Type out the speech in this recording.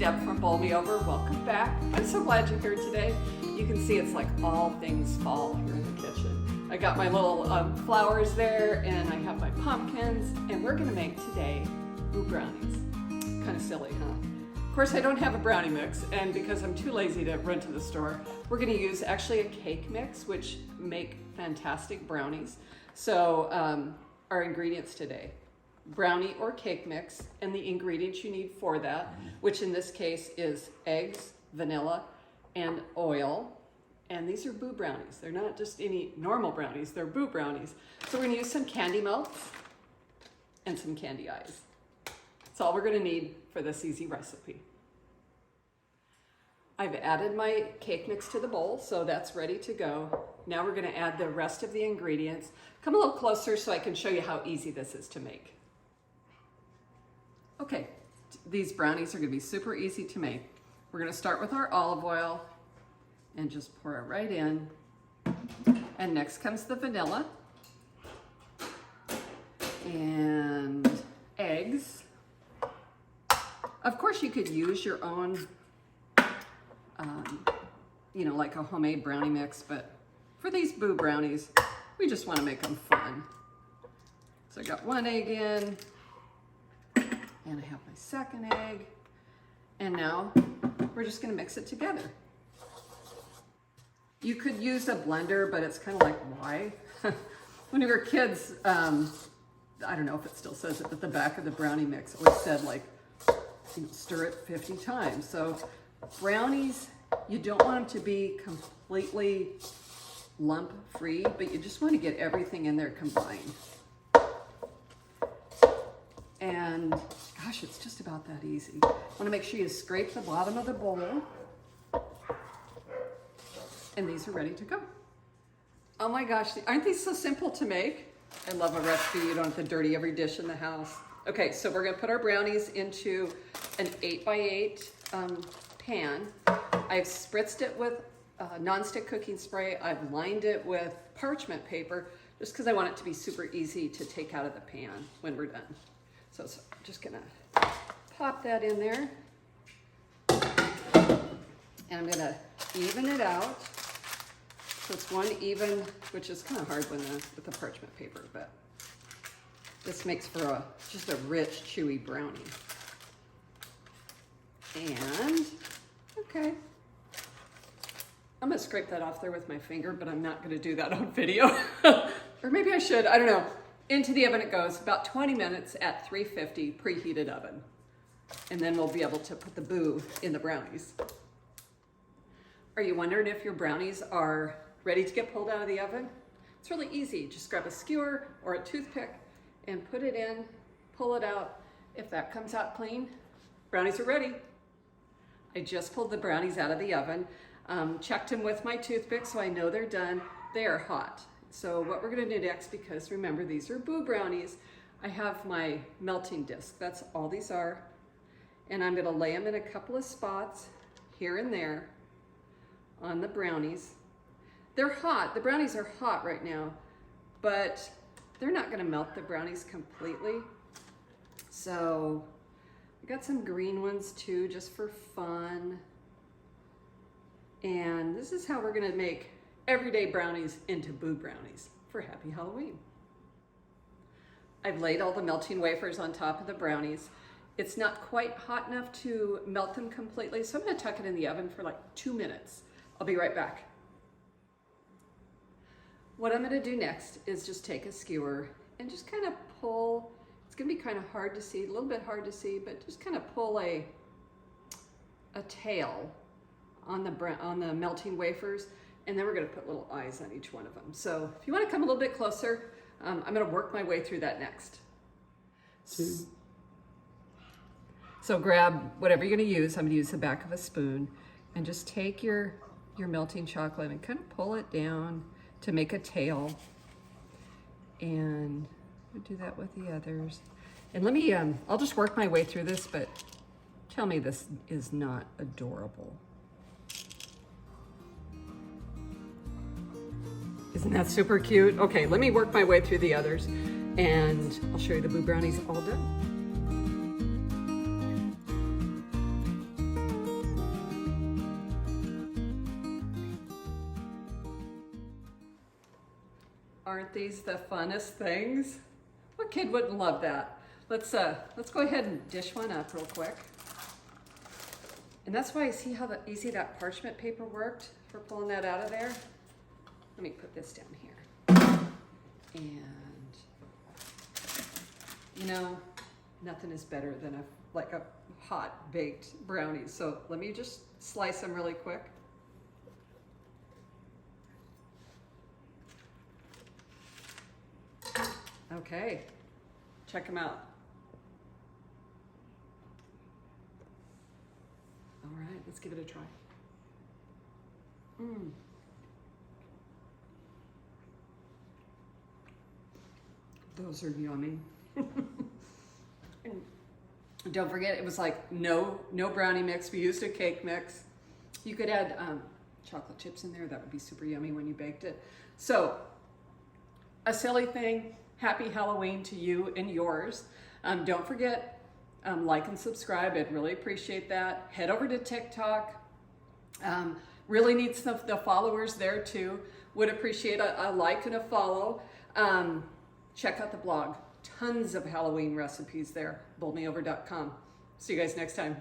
Deb from Bowl Me Over. Welcome back. I'm so glad you're here today. You can see it's like all things fall here in the kitchen. I got my little flowers there, and I have my pumpkins, and we're gonna make today Boo brownies. Kind of silly, huh? Of course, I don't have a brownie mix, and because I'm too lazy to run to the store, we're gonna use actually a cake mix, which make fantastic brownies. So our ingredients today: brownie or cake mix, and the ingredients you need for that, which in this case is eggs, vanilla, and oil. And these are Boo brownies. They're not just any normal brownies, they're Boo brownies. So we're gonna use some candy melts and some candy eyes. That's all we're gonna need for this easy recipe. I've added my cake mix to the bowl, so that's ready to go. Now we're gonna add the rest of the ingredients. Come a little closer so I can show you how easy this is to make. Okay, these brownies are gonna be super easy to make. We're gonna start with our olive oil and just pour it right in. And next comes the vanilla and eggs. Of course, you could use your own, like a homemade brownie mix, but for these Boo brownies, we just wanna make them fun. So I got one egg in, and I have my second egg, and now we're just gonna mix it together. You could use a blender, but it's kind of like, why? When we were kids, I don't know if it still says it, but the back of the brownie mix always said like, stir it 50 times. So brownies, you don't want them to be completely lump free, but you just want to get everything in there combined. And gosh, it's just about that easy. You want to make sure you scrape the bottom of the bowl. And these are ready to go. Oh my gosh, aren't these so simple to make? I love a recipe. You don't have to dirty every dish in the house. Okay, so we're gonna put our brownies into an 8x8 pan. I've spritzed it with nonstick cooking spray. I've lined it with parchment paper just because I want it to be super easy to take out of the pan when we're done. So I'm just gonna pop that in there. And I'm gonna even it out. So it's one even, which is kind of hard with the parchment paper, but this makes for just a rich, chewy brownie. And, okay. I'm gonna scrape that off there with my finger, but I'm not gonna do that on video. Or maybe I should, I don't know. Into the oven it goes, about 20 minutes at 350 preheated oven. And then we'll be able to put the Boo in the brownies. Are you wondering if your brownies are ready to get pulled out of the oven? It's really easy. Just grab a skewer or a toothpick and put it in, pull it out. If that comes out clean, brownies are ready. I just pulled the brownies out of the oven, checked them with my toothpick so I know they're done. They are hot. So what we're gonna do next, because remember these are Boo brownies, I have my melting disc. That's all these are. And I'm gonna lay them in a couple of spots here and there on the brownies. They're hot, the brownies are hot right now, but they're not gonna melt the brownies completely. So I got some green ones too, just for fun. And this is how we're gonna make everyday brownies into Boo brownies for Happy Halloween. I've laid all the melting wafers on top of the brownies. It's not quite hot enough to melt them completely, so I'm gonna tuck it in the oven for like 2 minutes. I'll be right back. What I'm gonna do next is just take a skewer and just kind of pull. It's gonna be kind of hard to see, a little bit hard to see, but just kind of pull a tail on the melting wafers, and then we're gonna put little eyes on each one of them. So if you wanna come a little bit closer, I'm gonna work my way through that next. So grab whatever you're gonna use. I'm gonna use the back of a spoon and just take your melting chocolate and kind of pull it down to make a tail. And we'll do that with the others. And let me, I'll just work my way through this, but tell me this is not adorable. Isn't that super cute? Okay, let me work my way through the others and I'll show you the Boo brownies all done. Aren't these the funnest things? What kid wouldn't love that? Let's go ahead and dish one up real quick. And that's why I see how easy that parchment paper worked for pulling that out of there. Let me put this down here. And you know, nothing is better than a hot baked brownie. So let me just slice them really quick. Okay, check them out. All right, let's give it a try. Those are yummy. And don't forget, it was like no brownie mix. We used a cake mix. You could add chocolate chips in there. That would be super yummy when you baked it. So, a silly thing. Happy Halloween to you and yours. Don't forget, like and subscribe. I'd really appreciate that. Head over to TikTok. Really need the followers there too. Would appreciate a like and a follow. Check out the blog. Tons of Halloween recipes there. BoldMeOver.com. See you guys next time.